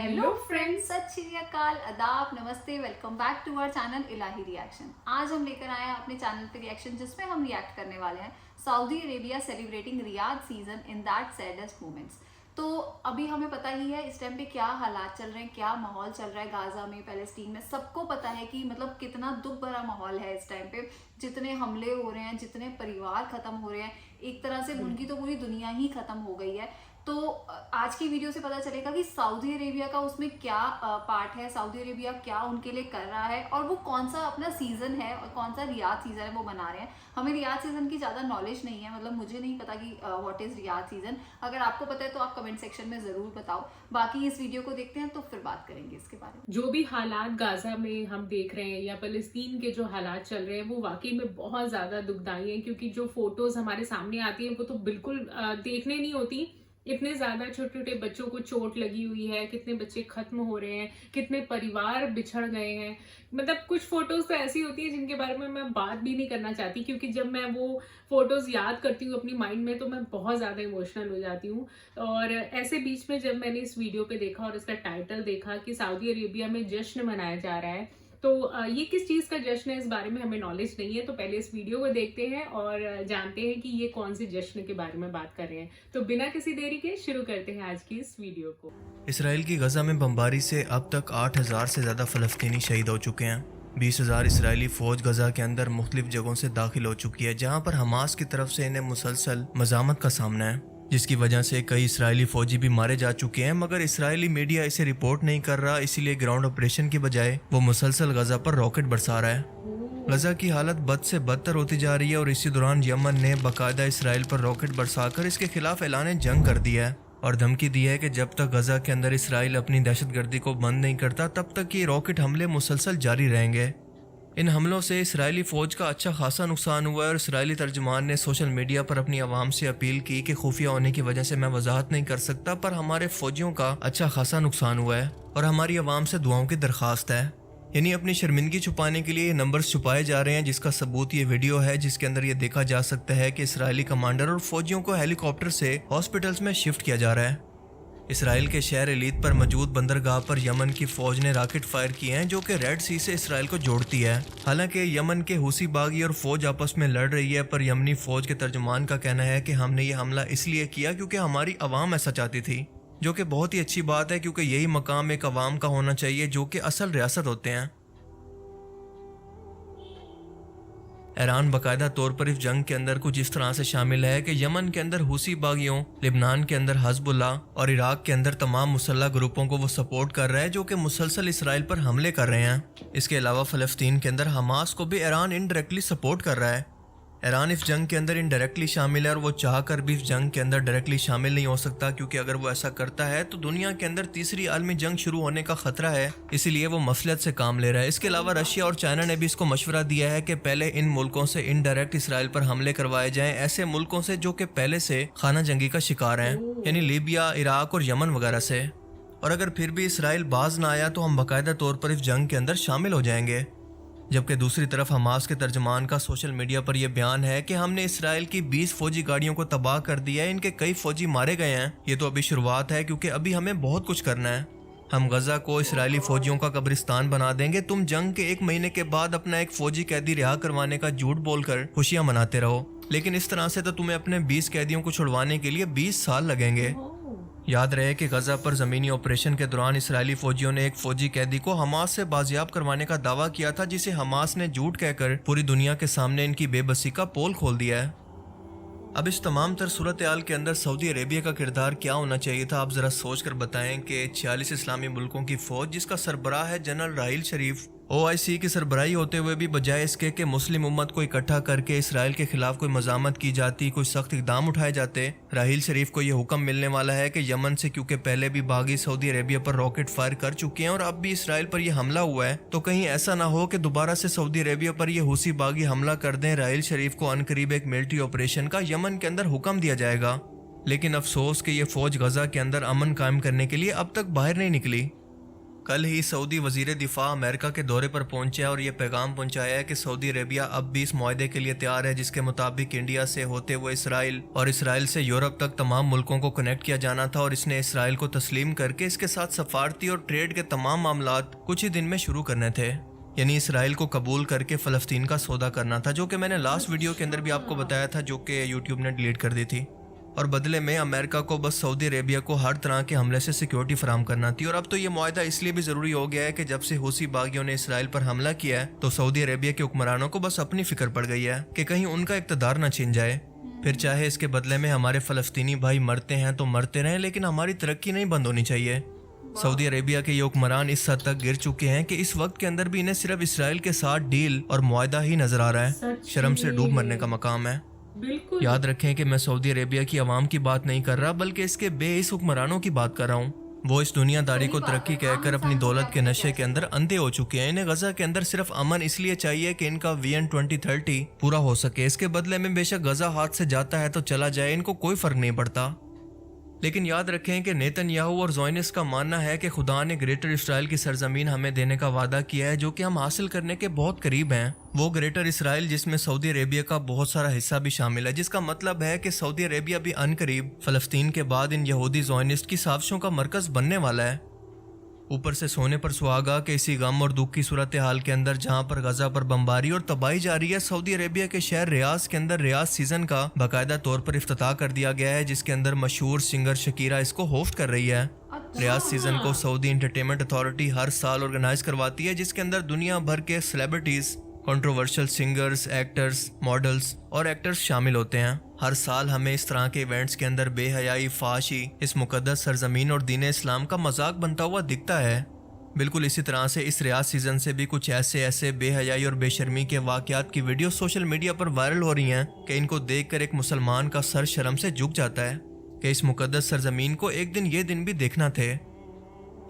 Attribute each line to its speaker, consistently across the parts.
Speaker 1: Hello friends, सत श्री अकाल, अदाब, नमस्ते, welcome back to our channel Ilahi reaction. आज हम लेकर आए हैं अपने चैनल पे रिएक्शन जिसमें हम रिएक्ट करने वाले हैं Saudi Arabia celebrating Riyadh season in that saddest moments. तो अभी हमें पता ही है इस टाइम पे क्या हालात चल रहे हैं, क्या माहौल चल रहा है गाजा में, पैलेस्टीन में। सबको पता है कि मतलब कितना दुख भरा माहौल है इस टाइम पे। जितने हमले हो रहे हैं, जितने परिवार खत्म हो रहे हैं, एक तरह से उनकी तो पूरी दुनिया ही खत्म हो गई है। तो आज की वीडियो से पता चलेगा कि सऊदी अरेबिया का उसमें क्या पार्ट है, सऊदी अरेबिया क्या उनके लिए कर रहा है और वो कौन सा अपना सीजन है और कौन सा रियाद सीजन है वो बना रहे हैं। हमें रियाद सीजन की ज़्यादा नॉलेज नहीं है, मतलब मुझे नहीं पता कि व्हाट इज़ रियाद सीजन। अगर आपको पता है तो आप कमेंट सेक्शन में ज़रूर बताओ। बाकी इस वीडियो को देखते हैं तो फिर बात करेंगे इसके बारे में।
Speaker 2: जो भी हालात गाजा में हम देख रहे हैं या फलस्तीन के जो हालात चल रहे हैं वो वाकई में बहुत ज़्यादा दुखदाई हैं, क्योंकि जो फोटोज़ हमारे सामने आती हैं वो तो बिल्कुल देखने नहीं होती। इतने ज्यादा छोटे छोटे बच्चों को चोट लगी हुई है, कितने बच्चे खत्म हो रहे हैं, कितने परिवार बिछड़ गए हैं। मतलब कुछ फोटोज तो ऐसी होती है जिनके बारे में मैं बात भी नहीं करना चाहती, क्योंकि जब मैं वो फोटोज याद करती हूँ अपनी माइंड में तो मैं बहुत ज्यादा इमोशनल हो जाती हूँ। और ऐसे बीच में जब मैंने इस वीडियो पे देखा और इसका टाइटल देखा कि सऊदी अरेबिया में जश्न मनाया जा रहा है, तो ये किस चीज का जश्न है इस बारे में हमें नॉलेज नहीं है। तो पहले इस वीडियो को देखते हैं और जानते हैं कि ये कौन से जश्न के बारे में बात कर रहे हैं। तो बिना किसी देरी के शुरू करते हैं आज की इस वीडियो को।
Speaker 3: इसराइल की गजा में बमबारी से अब तक 8,000 से ज़्यादा फ़लस्तीनी शहीद हो चुके हैं। 20,000 इसराइली फ़ौज गजा के अंदर मुख्तलिफ जगहों से दाखिल हो चुकी है, जहां पर हमास की तरफ से इन्हें मुसलसल मज़ामत का सामना है, जिसकी वजह से कई इसराइली फ़ौजी भी मारे जा चुके हैं। मगर इसराइली मीडिया इसे रिपोर्ट नहीं कर रहा, इसीलिए ग्राउंड ऑपरेशन की बजाय वो मुसलसल गजा पर रॉकेट बरसा रहा है। गजा की हालत बद से बदतर होती जा रही है और इसी दौरान यमन ने बाकायदा इसराइल पर रॉकेट बरसाकर इसके खिलाफ ऐलान जंग कर दिया है और धमकी दी है कि जब तक गजा के अंदर इसराइल अपनी दहशतगर्दी को बंद नहीं करता तब तक ये रॉकेट हमले मुसलसल जारी रहेंगे। इन हमलों से इसराइली फ़ौज का अच्छा खासा नुकसान हुआ है और इसराइली तर्जुमान ने सोशल मीडिया पर अपनी आवाम से अपील की कि खुफिया होने की वजह से मैं वजाहत नहीं कर सकता, पर हमारे फ़ौजियों का अच्छा खासा नुकसान हुआ है और हमारी आवाम से दुआओं की दरख्वास्त है। यानी अपनी शर्मिंदगी छुपाने के लिए ये नंबर्स छुपाए जा रहे हैं, जिसका सबूत ये वीडियो है जिसके अंदर ये देखा जा सकता है कि इसराइली कमांडर और फौजियों को हेलीकॉप्टर से हॉस्पिटल्स में शिफ्ट किया जा रहा है। इसराइल के शहर एलीत पर मौजूद बंदरगाह पर यमन की फौज ने रॉकेट फायर किए हैं जो कि रेड सी से इसराइल को जोड़ती है। हालांकि यमन के हुसी बागी और फौज आपस में लड़ रही है, पर यमनी फौज के तर्जुमान का कहना है कि हमने ये हमला इसलिए किया क्योंकि हमारी आवाम ऐसा चाहती थी, जो कि बहुत ही अच्छी बात है क्योंकि यही मकाम एक आवाम का होना चाहिए जो कि असल रियासत होते हैं। ईरान बाकायदा तौर पर इस जंग के अंदर कुछ इस तरह से शामिल है कि यमन के अंदर हुसी बागियों, लिबनान के अंदर हजबुल्ला और इराक के अंदर तमाम मुसल्लह ग्रुपों को वो सपोर्ट कर रहा है जो कि मुसलसल इसराइल पर हमले कर रहे हैं। इसके अलावा फ़लस्तीन के अंदर हमास को भी ईरान इनडायरेक्टली सपोर्ट कर रहा है। ईरान इस जंग के अंदर इनडायरेक्टली शामिल है और वो चाह कर भी इस जंग के अंदर डायरेक्टली शामिल नहीं हो सकता, क्योंकि अगर वो ऐसा करता है तो दुनिया के अंदर तीसरी आलमी जंग शुरू होने का खतरा है, इसीलिए वो मसलियत से काम ले रहा है। इसके अलावा रशिया और चाइना ने भी इसको मशवरा दिया है कि पहले इन मुल्कों से इनडायरेक्ट इसराइल पर हमले करवाए जाएं, ऐसे मुल्कों से जो कि पहले से खाना जंगी का शिकार हैं, यानी लीबिया, इराक और यमन वगैरह से। और अगर फिर भी इसराइल बाज ना आया तो हम बाकायदा तौर पर इस जंग के अंदर शामिल हो जाएंगे। जबकि दूसरी तरफ हमास के तर्जुमान का सोशल मीडिया पर यह बयान है कि हमने इसराइल की 20 फौजी गाड़ियों को तबाह कर दिया है, इनके कई फौजी मारे गए हैं। ये तो अभी शुरुआत है क्योंकि अभी हमें बहुत कुछ करना है। हम गजा को इसराइली फौजियों का कब्रिस्तान बना देंगे। तुम जंग के 1 महीने के बाद अपना एक फौजी कैदी रिहा करवाने का झूठ बोलकर खुशियां मनाते रहो, लेकिन इस तरह से तो तुम्हें अपने 20 कैदियों को छुड़वाने के लिए 20 साल लगेंगे। याद रहे कि गजा पर ज़मीनी ऑपरेशन के दौरान इसराइली फौजियों ने एक फौजी कैदी को हमास से बाजियाब करवाने का दावा किया था, जिसे हमास ने झूठ कहकर पूरी दुनिया के सामने इनकी बेबसी का पोल खोल दिया है। अब इस तमाम तर सूरत हाल के अंदर सऊदी अरेबिया का किरदार क्या होना चाहिए था, आप ज़रा सोच कर बताएं कि 46 इस्लामी मुल्कों की फ़ौज जिसका सरबराह है जनरल राहील शरीफ, OIC की सरबराही होते हुए भी बजाय इसके कि मुस्लिम उम्मत को इकट्ठा करके इसराइल के खिलाफ कोई मज़ामत की जाती, कोई सख्त इकदाम उठाए जाते, राहील शरीफ को यह हुक्म मिलने वाला है कि यमन से, क्योंकि पहले भी बागी सऊदी अरेबिया पर रॉकेट फायर कर चुके हैं और अब भी इसराइल पर यह हमला हुआ है, तो कहीं ऐसा ना हो कि दोबारा से सऊदी अरेबिया पर यह हुसी बागी हमला कर दें। राहील शरीफ को अनकरीब एक मिलिट्री ऑपरेशन का यमन के अंदर हुक्म दिया जाएगा। लेकिन अफसोस कि यह फौज गजा के अंदर अमन कायम करने के लिए अब तक बाहर नहीं निकली। कल ही सऊदी वजीर दिफा अमेरिका के दौरे पर पहुंचे और ये पैगाम पहुंचाया है कि सऊदी अरेबिया अब भी इस मुआहदे के लिए तैयार है जिसके मुताबिक इंडिया से होते हुए इसराइल और इसराइल से यूरोप तक तमाम मुल्कों को कनेक्ट किया जाना था, और इसने इसराइल को तस्लीम करके इसके साथ सफारती और ट्रेड के तमाम मामलात कुछ ही दिन में शुरू करने थे। यानी इसराइल को कबूल करके फ़लस्तीन का सौदा करना था, जो कि मैंने लास्ट वीडियो के अंदर भी आपको बताया था, जो कि यूट्यूब ने डिलीट कर दी थी। और बदले में अमेरिका को बस सऊदी अरेबिया को हर तरह के हमले से सिक्योरिटी फराहम करना थी। और अब तो ये मुआहदा इसलिए भी ज़रूरी हो गया है कि जब से हूसी बागियों ने इसराइल पर हमला किया है तो सऊदी अरेबिया के हुक्मरानों को बस अपनी फिक्र पड़ गई है कि कहीं उनका इक़्तिदार ना छिन जाए। फिर चाहे इसके बदले में हमारे फ़लस्तीनी भाई मरते हैं तो मरते रहें, लेकिन हमारी तरक्की नहीं बंद होनी चाहिए। सऊदी अरेबिया के ये हुक्मरान इस हद तक गिर चुके हैं कि इस वक्त के अंदर भी इन्हें सिर्फ इसराइल के साथ डील और मुआहदा ही नजर आ रहा है। शर्म से डूब मरने का मकाम है।
Speaker 2: बिल्कुल
Speaker 3: याद रखें कि मैं सऊदी अरेबिया की आवाम की बात नहीं कर रहा, बल्कि इसके बेइस हुक्मरानों की बात कर रहा हूँ। वो इस दुनियादारी को तरक्की कहकर अपनी दौलत के नशे के अंदर अंधे हो चुके हैं। इन्हें गजा के अंदर सिर्फ अमन इसलिए चाहिए कि इनका विजन 2030 पूरा हो सके। इसके बदले में बेशक गजा हाथ से जाता है तो चला जाए, इनको कोई फर्क नहीं पड़ता। लेकिन याद रखें कि नेतन्याहू और ज़ोयनिस्ट का मानना है कि खुदा ने ग्रेटर इसराइल की सरजमीन हमें देने का वादा किया है, जो कि हम हासिल करने के बहुत करीब हैं। वो ग्रेटर इसराइल जिसमें सऊदी अरेबिया का बहुत सारा हिस्सा भी शामिल है, जिसका मतलब है कि सऊदी अरेबिया भी अनकरीब फ़लस्तीन के बाद इन यहूदी ज़ोयनिस्ट की साजिशों का मरकज बनने वाला है। ऊपर से सोने पर सुहागा कि इसी गम और दुख की सूरत हाल के अंदर जहां पर गजा पर बमबारी और तबाही जारी है, सऊदी अरेबिया के शहर रियाज के अंदर रियाज सीजन का बाकायदा तौर पर इफ्तिताह कर दिया गया है, जिसके अंदर मशहूर सिंगर शकीरा इसको होस्ट कर रही है। रियाज सीजन को सऊदी एंटरटेनमेंट अथॉरिटी हर साल ऑर्गेनाइज करवाती है, जिसके अंदर दुनिया भर के celebrities, controversial singers, actors, models और एक्टर्स शामिल होते हैं। हर साल हमें इस तरह के इवेंट्स के अंदर बेहयाई, फाशी, इस मुकद्दस सरजमीन और दीन इस्लाम का मजाक बनता हुआ दिखता है। बिल्कुल इसी तरह से इस रियाज सीजन से भी कुछ ऐसे बेहयाई और बेशर्मी के वाकयात की वीडियो सोशल मीडिया पर वायरल हो रही हैं कि इनको देखकर एक मुसलमान का सर शर्म से झुक जाता है कि इस मुकद्दस सरजमीन को एक दिन ये दिन भी देखना थे।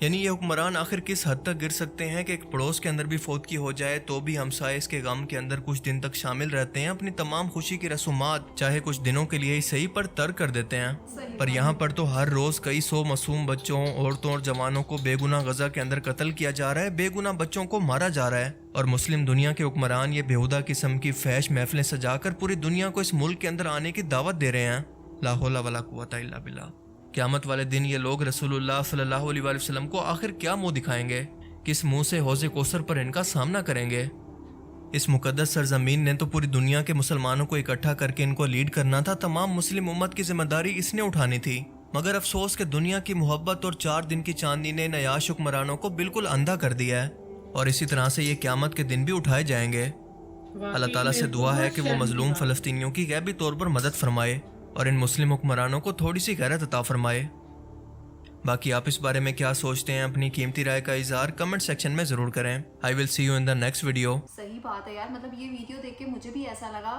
Speaker 3: यानी ये हुक्मरान आखिर किस हद तक गिर सकते हैं कि एक पड़ोस के अंदर भी फौतगी हो जाए तो भी हमसाये इसके गम के अंदर कुछ दिन तक शामिल रहते हैं, अपनी तमाम खुशी की रसूमात चाहे कुछ दिनों के लिए ही सही पर तर्क कर देते हैं। पर यहाँ पर तो हर रोज कई सौ मासूम बच्चों, औरतों और जवानों को बेगुनाह गजा के अंदर कत्ल किया जा रहा है, बेगुनाह बच्चों को मारा जा रहा है। और मुस्लिम दुनिया के हुक्मरान ये बेहुदा किस्म की फैश महफिलें सजाकर पूरी दुनिया को इस मुल्क के अंदर आने की दावत दे रहे हैं। ला हौला वला कुव्वता इल्ला बिल्लाह। क़यामत वाले दिन ये लोग रसूलुल्लाह सल्लल्लाहु अलैहि वसल्लम को आखिर क्या मुंह दिखाएंगे, किस मुंह से हौज़े कौसर पर इनका सामना करेंगे। इस मुकद्दस सरजमीन ने तो पूरी दुनिया के मुसलमानों को इकट्ठा करके इनको लीड करना था, तमाम मुस्लिम उम्मत की जिम्मेदारी इसने उठानी थी। मगर अफसोस के दुनिया की मोहब्बत और 4 दिन की चांदनी ने नयाश हुक्मरानों को बिल्कुल अंधा कर दिया है, और इसी तरह से ये क़यामत के दिन भी उठाए जाएंगे। अल्लाह ताला से दुआ है कि वो मजलूम फ़लस्तीनियों की गैबी तौर पर मदद फरमाए और इन मुस्लिम हुक्मरानों को थोड़ी सी गैरत अता फरमाए। बाकी आप इस बारे में क्या सोचते हैं, अपनी कीमती राय का इजहार कमेंट सेक्शन में ज़रूर करें। I will see you in the next video.
Speaker 1: सही बात है यार, मतलब ये वीडियो देख के मुझे भी ऐसा लगा,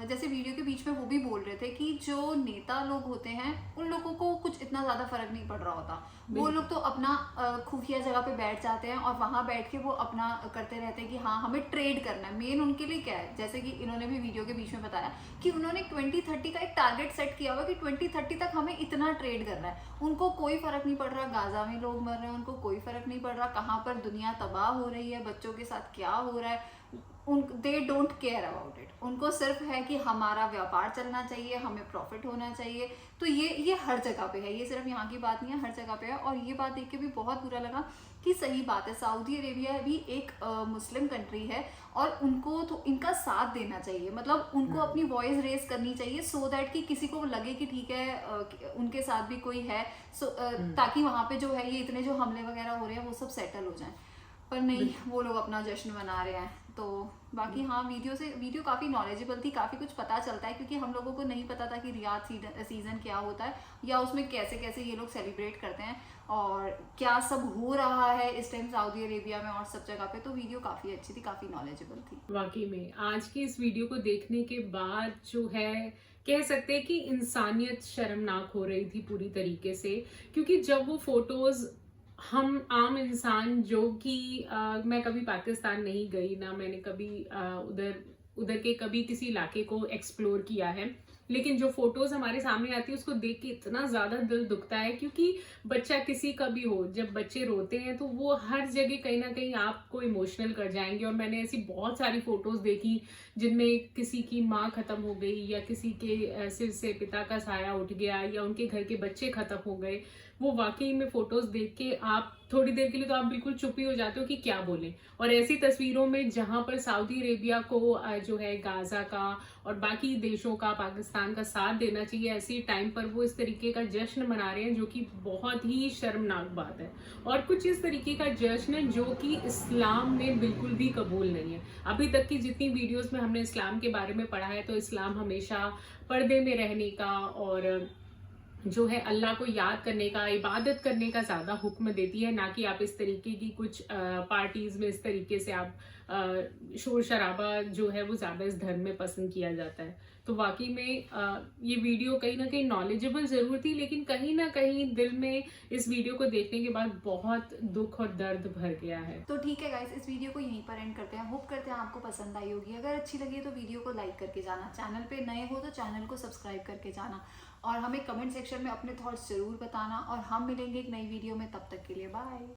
Speaker 1: जैसे वीडियो के बीच में वो भी बोल रहे थे कि जो नेता लोग होते हैं उन लोगों को कुछ इतना ज़्यादा फर्क नहीं पड़ रहा होता। वो लोग तो अपना खुफिया जगह पे बैठ जाते हैं और वहाँ बैठ के वो अपना करते रहते हैं कि हाँ हमें ट्रेड करना है। मेन उनके लिए क्या है, जैसे कि इन्होंने भी वीडियो के बीच में बताया कि उन्होंने 2030 का एक टारगेट सेट किया हुआ कि 2030 तक हमें इतना ट्रेड करना है। उनको कोई फर्क नहीं पड़ रहा गाजा में लोग मर रहे हैं, उनको कोई फर्क नहीं पड़ रहा कहाँ पर दुनिया तबाह हो रही है, बच्चों के साथ क्या हो रहा है, they don't care about it. उनको सिर्फ है कि हमारा व्यापार चलना चाहिए, हमें प्रॉफिट होना चाहिए। तो ये हर जगह पे है, ये सिर्फ यहाँ की बात नहीं है, हर जगह पे है। और ये बात देख के भी बहुत बुरा लगा कि सही बात है, सऊदी अरेबिया भी एक मुस्लिम कंट्री है और उनको तो इनका साथ देना चाहिए, मतलब उनको अपनी वॉइस रेज करनी चाहिए सो दैट कि किसी को लगे कि ठीक है उनके साथ भी कोई है, ताकि वहाँ पे जो है ये इतने जो हमले वगैरह हो रहे हैं वो सब सेटल हो जाए। पर नहीं, वो लोग अपना जश्न मना रहे हैं। तो बाकी हाँ, वीडियो काफ़ी नॉलेजेबल थी, काफ़ी कुछ पता चलता है, क्योंकि हम लोगों को नहीं पता था कि रियाद सीज़न क्या होता है या उसमें कैसे कैसे ये लोग सेलिब्रेट करते हैं और क्या सब हो रहा है इस टाइम सऊदी अरेबिया में और सब जगह पे। तो वीडियो काफ़ी अच्छी थी, काफ़ी नॉलेजेबल थी।
Speaker 2: वाकई में आज की इस वीडियो को देखने के बाद जो है कह सकते हैं कि इंसानियत शर्मनाक हो रही थी पूरी तरीके से, क्योंकि जब वो फोटोज़ हम आम इंसान जो कि मैं कभी पाकिस्तान नहीं गई, ना मैंने कभी उधर के कभी किसी इलाके को एक्सप्लोर किया है, लेकिन जो फोटोज हमारे सामने आती है उसको देख के इतना ज्यादा दिल दुखता है, क्योंकि बच्चा किसी का भी हो, जब बच्चे रोते हैं तो वो हर जगह कहीं ना कहीं आपको इमोशनल कर जाएंगे। और मैंने ऐसी बहुत सारी फोटोज देखी जिनमें किसी की माँ खत्म हो गई, या किसी के सिर से पिता का साया उठ गया, या उनके घर के बच्चे खत्म हो गए। वो वाकई में फोटोज देख के आप थोड़ी देर के लिए तो आप बिल्कुल चुप ही हो जाते हो कि क्या बोलें। और ऐसी तस्वीरों में जहां पर सऊदी अरेबिया को जो है गाजा का और बाकी देशों का, पाकिस्तान का साथ देना चाहिए, ऐसी टाइम पर वो इस तरीके का जश्न मना रहे हैं जो कि बहुत ही शर्मनाक बात है। और कुछ इस तरीके का जश्न है जो कि इस्लाम में बिल्कुल भी कबूल नहीं है। अभी तक की जितनी वीडियोस में हमने इस्लाम के बारे में पढ़ा है तो इस्लाम हमेशा पर्दे में रहने का और जो है अल्लाह को याद करने का, इबादत करने का ज्यादा हुक्म देती है, ना कि आप इस तरीके की कुछ पार्टीज में इस तरीके से आप शोर शराबा जो है वो ज्यादा इस धर्म में पसंद किया जाता है। तो वाकई में ये वीडियो कहीं ना कहीं नॉलेजेबल जरूर थी, लेकिन कहीं ना कहीं दिल में इस वीडियो को देखने के बाद बहुत दुख और दर्द भर गया है।
Speaker 1: तो ठीक है गाइस, इस वीडियो को यहीं पर एंड करते हैं। होप करते हैं आपको पसंद आई होगी। अगर अच्छी लगी तो वीडियो को लाइक करके जाना, चैनल पे नए हो तो चैनल को सब्सक्राइब करके जाना, और हमें कमेंट सेक्शन में अपने थॉट्स जरूर बताना। और हम मिलेंगे एक नई वीडियो में, तब तक के लिए बाय।